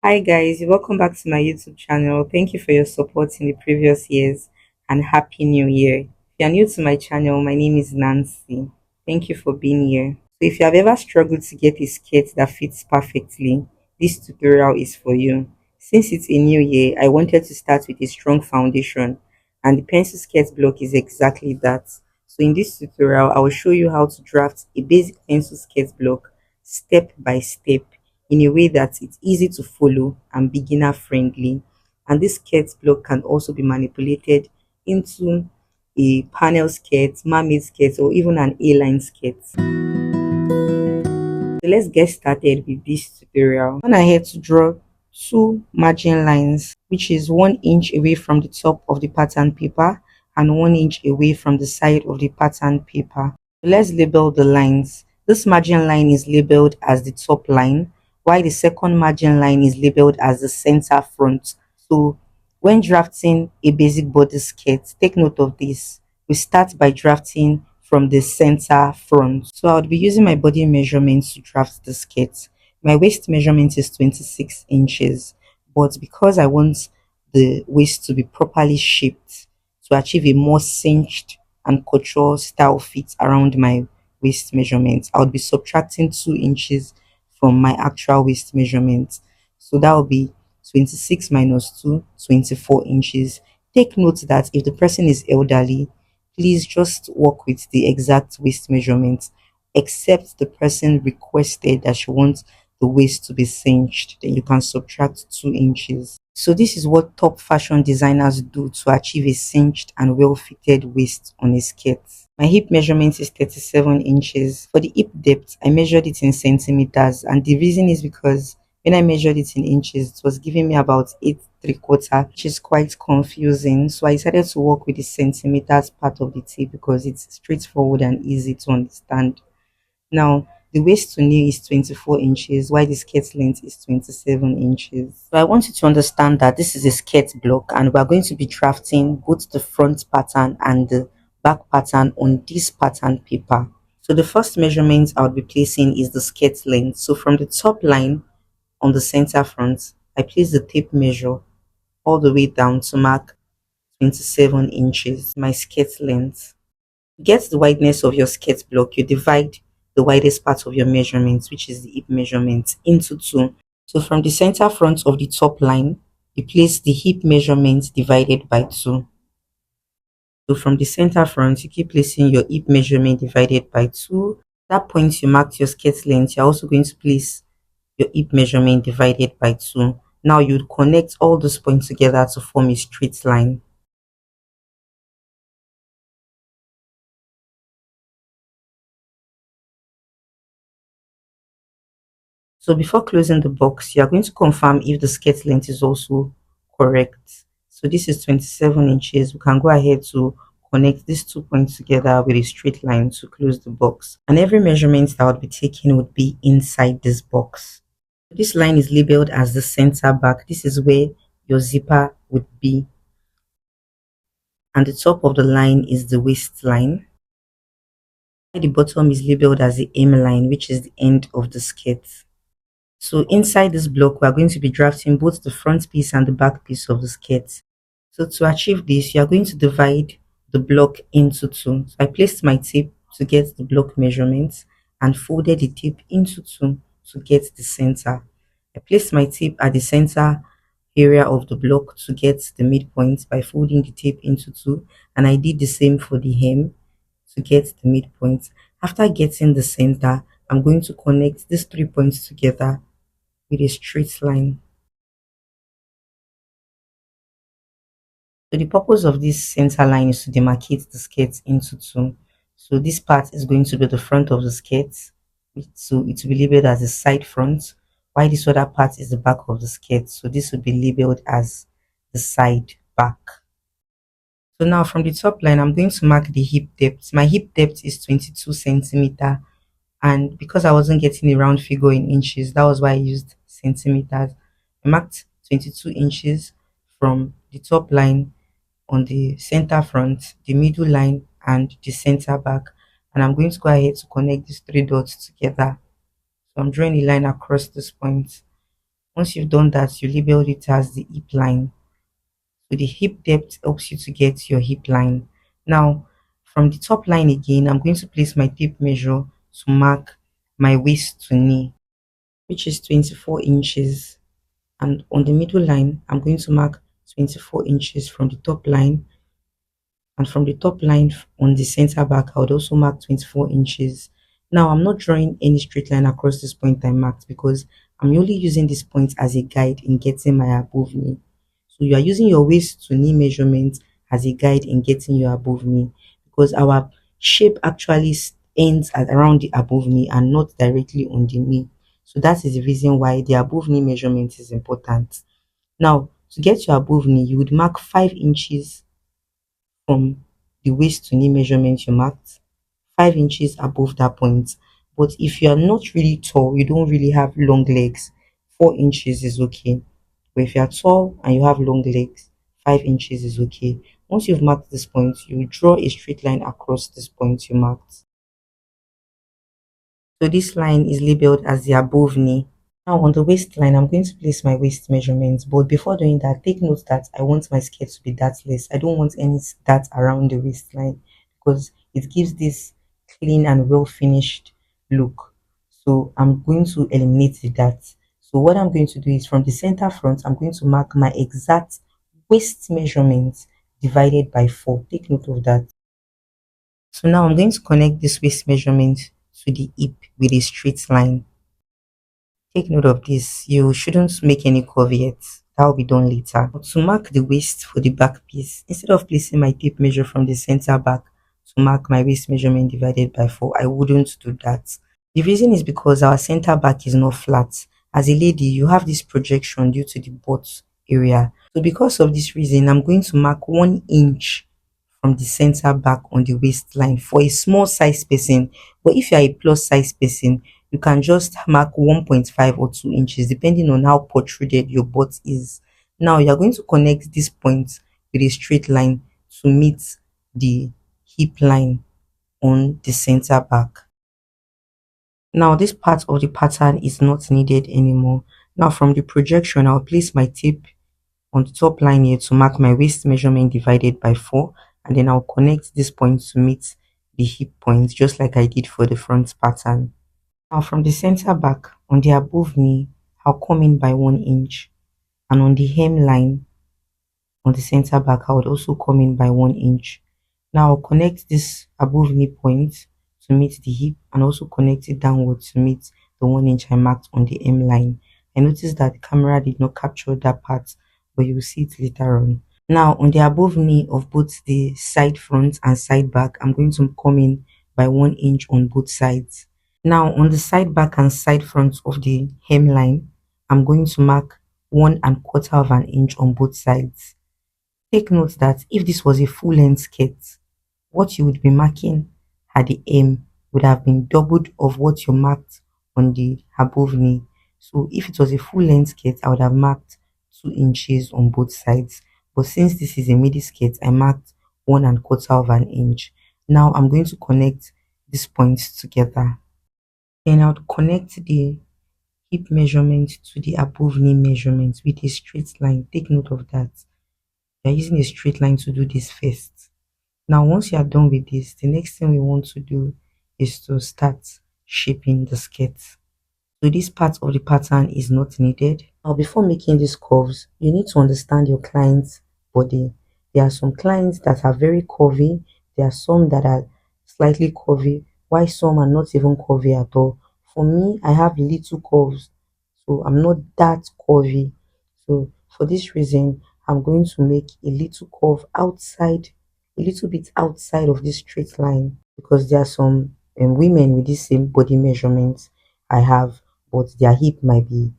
Hi guys, welcome back to my YouTube channel. Thank you for your support in the previous years and Happy New Year. If you're new to my channel, my name is Nancy. Thank you for being here. So if you have ever struggled to get a skirt that fits perfectly, this tutorial is for you. Since it's a new year, I wanted to start with a strong foundation and the pencil skirt block is exactly that. So in this tutorial, I will show you how to draft a basic pencil skirt block step by step in a way that it's easy to follow and beginner friendly. And this skirt block can also be manipulated into a panel skirt, mermaid skirt, or even an A-line skirt. So let's get started with this tutorial. When I had to draw two margin lines, which is 1 inch away from the top of the pattern paper and 1 inch away from the side of the pattern paper. Let's label the lines. This margin line is labeled as the top line, while the second margin line is labeled as the center front. So when drafting a basic body skirt, take note of this. We start by drafting from the center front. So I would be using my body measurements to draft the skirt. My waist measurement is 26 inches, but because I want the waist to be properly shaped to achieve a more cinched and couture style fit around my waist measurement, I would be subtracting 2 inches from my actual waist measurement. So that will be 26 minus 2, 24 inches. Take note that if the person is elderly, please just work with the exact waist measurement, except the person requested that she wants the waist to be cinched, then you can subtract 2 inches. So this is what top fashion designers do to achieve a cinched and well-fitted waist on a skirt. My hip measurement is 37 inches. For the hip depth, I measured it in centimeters, and the reason is because when I measured it in inches, it was giving me about 8 3/4, which is quite confusing. So I decided to work with the centimeters part of the tape because it's straightforward and easy to understand. Now, the waist to knee is 24 inches, while the skirt length is 27 inches. So I want you to understand that this is a skirt block and we're going to be drafting both the front pattern and the back pattern on this pattern paper. So the first measurement I would be placing is the skirt length. So from the top line on the center front, I place the tape measure all the way down to mark 27 inches, my skirt length. To get the wideness of your skirt block, you divide the widest part of your measurement, which is the hip measurement, into two. So from the center front of the top line, you place the hip measurement divided by 2. So from the center front, you keep placing your hip measurement divided by 2. At that point you marked your skirt length, you're also going to place your hip measurement divided by 2. Now you connect all those points together to form a straight line. So before closing the box, you are going to confirm if the skirt length is also correct. So this is 27 inches. We can go ahead to connect these 2 points together with a straight line to close the box. And every measurement that would be taken would be inside this box. This line is labeled as the center back. This is where your zipper would be. And the top of the line is the waistline. The bottom is labeled as the hem line, which is the end of the skirt. So inside this block, we are going to be drafting both the front piece and the back piece of the skirt. So to achieve this, you are going to divide the block into two. So I placed my tape to get the block measurements and folded the tape into two to get the center. I placed my tape at the center area of the block to get the midpoint by folding the tape into two, and I did the same for the hem to get the midpoint. After getting the center, I'm going to connect these 3 points together with a straight line. So the purpose of this center line is to demarcate the skirt into two. So this part is going to be the front of the skirt. So it will be labeled as the side front, while this other part is the back of the skirt. So this will be labeled as the side back. So now from the top line, I'm going to mark the hip depth. My hip depth is 22 centimeter, and because I wasn't getting a round figure in inches, that was why I used centimeters. I marked 22 inches from the top line on the center front, the middle line, and the center back. And I'm going to go ahead to connect these 3 dots together. So I'm drawing a line across this point. Once you've done that, you label it as the hip line. So the hip depth helps you to get your hip line. Now, from the top line again, I'm going to place my tape measure to mark my waist to knee, which is 24 inches. And on the middle line, I'm going to mark 24 inches from the top line, and from the top line on the center back, I would also mark 24 inches. Now, I'm not drawing any straight line across this point I marked because I'm only using this point as a guide in getting my above knee. So you are using your waist to knee measurement as a guide in getting your above knee, because our shape actually ends at around the above knee and not directly on the knee. So that is the reason why the above knee measurement is important. Now, to get your above knee, you would mark 5 inches from the waist to knee measurement you marked, 5 inches above that point. But if you are not really tall, you don't really have long legs, 4 inches is okay. But if you are tall and you have long legs, 5 inches is okay. Once you've marked this point, you draw a straight line across this point you marked. So this line is labeled as the above knee. Now on the waistline, I'm going to place my waist measurements. But before doing that, take note that I want my skirt to be dartless. I don't want any dart around the waistline because it gives this clean and well finished look. So I'm going to eliminate the dart. So what I'm going to do is from the center front, I'm going to mark my exact waist measurement divided by 4. Take note of that. So now I'm going to connect this waist measurement to the hip with a straight line. Take note of this. You shouldn't make any curve yet. That will be done later. But to mark the waist for the back piece, instead of placing my tape measure from the center back to mark my waist measurement divided by 4, I wouldn't do that. The reason is because our center back is not flat. As a lady, you have this projection due to the butt area. So because of this reason, I'm going to mark 1 inch from the center back on the waistline for a small size person. But if you are a plus size person, you can just mark 1.5 or 2 inches depending on how protruded your butt is. Now you are going to connect this point with a straight line to meet the hip line on the center back. Now this part of the pattern is not needed anymore. Now from the projection, I'll place my tape on the top line here to mark my waist measurement divided by 4, and then I'll connect this point to meet the hip point just like I did for the front pattern. Now from the center back on the above knee, I'll come in by 1 inch, and on the hemline on the center back, I would also come in by 1 inch. Now I'll connect this above knee point to meet the hip and also connect it downward to meet the 1 inch I marked on the hem line. I noticed that the camera did not capture that part, but you will see it later on. Now on the above knee of both the side front and side back, I'm going to come in by 1 inch on both sides. Now on the side back and side front of the hemline, I'm going to mark 1.25 of an inch on both sides. Take note that if this was a full length skirt, what you would be marking at the hem would have been doubled of what you marked on the above knee. So if it was a full length skirt, I would have marked 2 inches on both sides. But since this is a midi skirt, I marked 1.25 of an inch. Now I'm going to connect these points together. Then I would connect the hip measurement to the above knee measurement with a straight line. Take note of that. You're using a straight line to do this first. Now, once you are done with this, the next thing we want to do is to start shaping the skirt. So this part of the pattern is not needed. Now, before making these curves, you need to understand your client's body. There are some clients that are very curvy. There are some that are slightly curvy, while some are not even curvy at all. For me, I have little curves, so I'm not that curvy. So for this reason, I'm going to make a little curve outside, a little bit outside of this straight line, because there are some women with this same body measurements I have, but their hip might be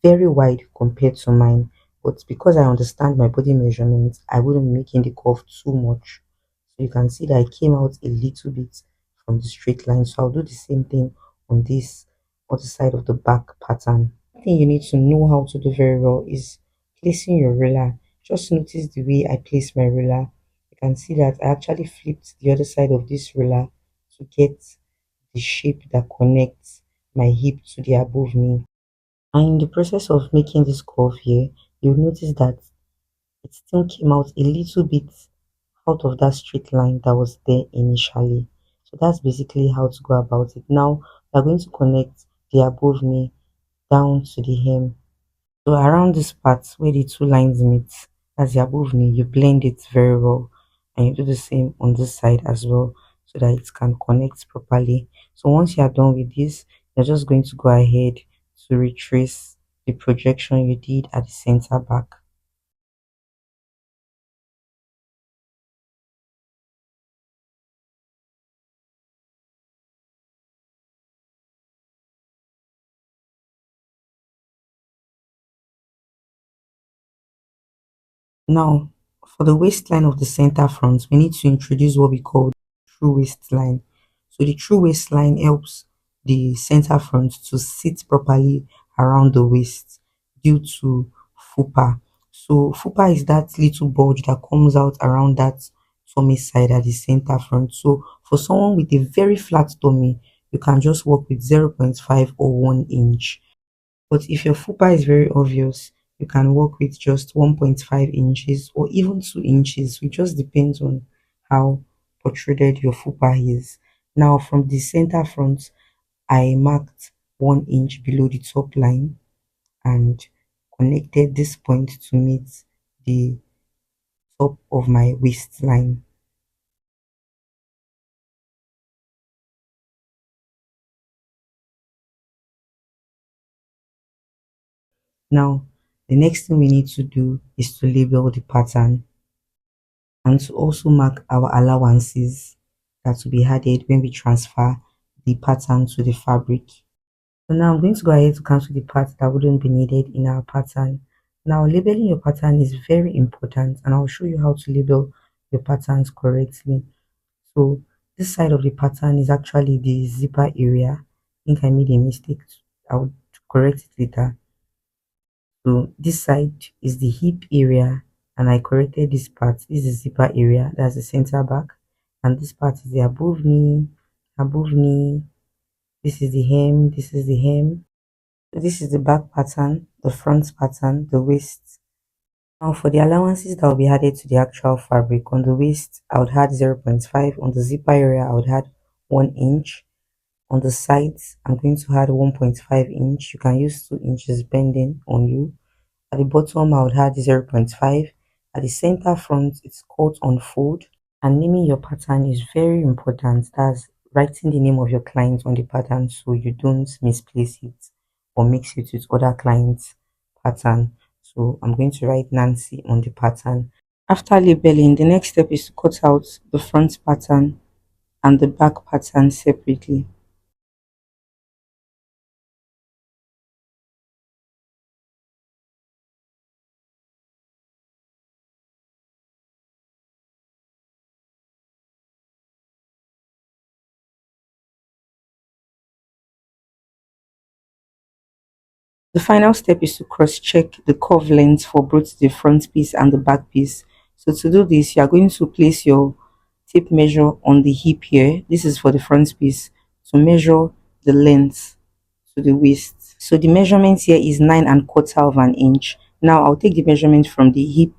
very wide compared to mine. But because I understand my body measurements, I wouldn't making the curve too much. So you can see that I came out a little bit from the straight line. So I'll do the same thing on this other side of the back pattern. One thing you need to know how to do very well is placing your ruler. Just notice the way I place my ruler. You can see that I actually flipped the other side of this ruler to get the shape that connects my hip to the above knee. And in the process of making this curve here, you'll notice that it still came out a little bit out of that straight line that was there initially. So that's basically how to go about it. Now we're going to connect the above knee down to the hem. So around this part where the two lines meet, as the above knee, you blend it very well, and you do the same on this side as well, so that it can connect properly. So once you are done with this, you're just going to go ahead to retrace the projection you did at the center back. Now, for the waistline of the center front, we need to introduce what we call true waistline. So the true waistline helps the center front to sit properly around the waist due to fupa. So fupa is that little bulge that comes out around that tummy side at the center front. So for someone with a very flat tummy, you can just work with 0.5 or 1 inch. But if your fupa is very obvious, you can work with just 1.5 inches or even 2 inches. It just depends on how protruded your fupa is. Now, from the center front, I marked 1 inch below the top line and connected this point to meet the top of my waistline. Now, the next thing we need to do is to label the pattern and to also mark our allowances that will be added when we transfer the pattern to the fabric. So now I'm going to go ahead to cancel the parts that wouldn't be needed in our pattern. Now labeling your pattern is very important, and I'll show you how to label your patterns correctly. So this side of the pattern is actually the zipper area. I think I made a mistake. I would correct it later. So this side is the hip area, and I corrected this part. This is zipper area, that's the center back, and this part is the above knee. This is the hem, this is the hem. So this is the back pattern, the front pattern, the waist. Now for the allowances that will be added to the actual fabric, on the waist I would add 0.5, on the zipper area I would add 1 inch, on the sides I'm going to add 1.5 inch. You can use 2 inches depending on you. At the bottom, I would add 0.5. At the center front, it's cut on fold. And naming your pattern is very important. That's writing the name of your client on the pattern so you don't misplace it or mix it with other clients' pattern. So I'm going to write Nancy on the pattern. After labeling, the next step is to cut out the front pattern and the back pattern separately. The final step is to cross-check the curve length for both the front piece and the back piece. So to do this, you are going to place your tape measure on the hip here. This is for the front piece to measure the length to the waist. So the measurement here is 9¼ of an inch. Now I'll take the measurement from the hip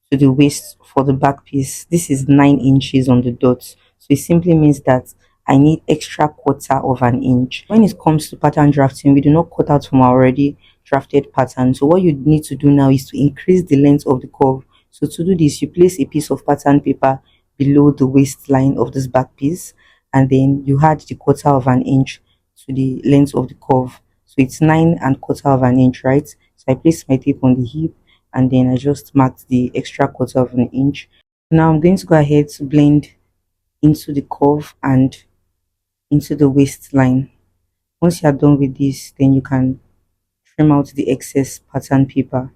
to the waist for the back piece. This is 9 inches on the dot. So it simply means that I need extra quarter of an inch. When it comes to pattern drafting, we do not cut out from our already drafted pattern. So what you need to do now is to increase the length of the curve. So to do this, you place a piece of pattern paper below the waistline of this back piece, and then you add the quarter of an inch to the length of the curve. So it's 9¼ of an inch, right? So I place my tape on the hip, and then I just marked the extra quarter of an inch. Now I'm going to go ahead to blend into the curve and into the waistline. Once you are done with this, then you can trim out the excess pattern paper.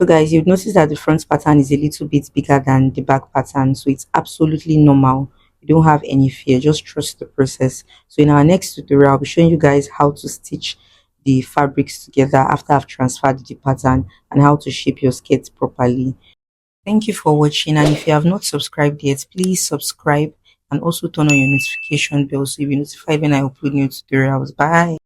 So guys, you've noticed that the front pattern is a little bit bigger than the back pattern, so it's absolutely normal. You don't have any fear, just trust the process. So in our next tutorial, I'll be showing you guys how to stitch the fabrics together after I've transferred the pattern, and how to shape your skirt properly. Thank you for watching, and if you have not subscribed yet, please subscribe and also turn on your notification bell so you'll be notified when I upload new tutorials. Bye.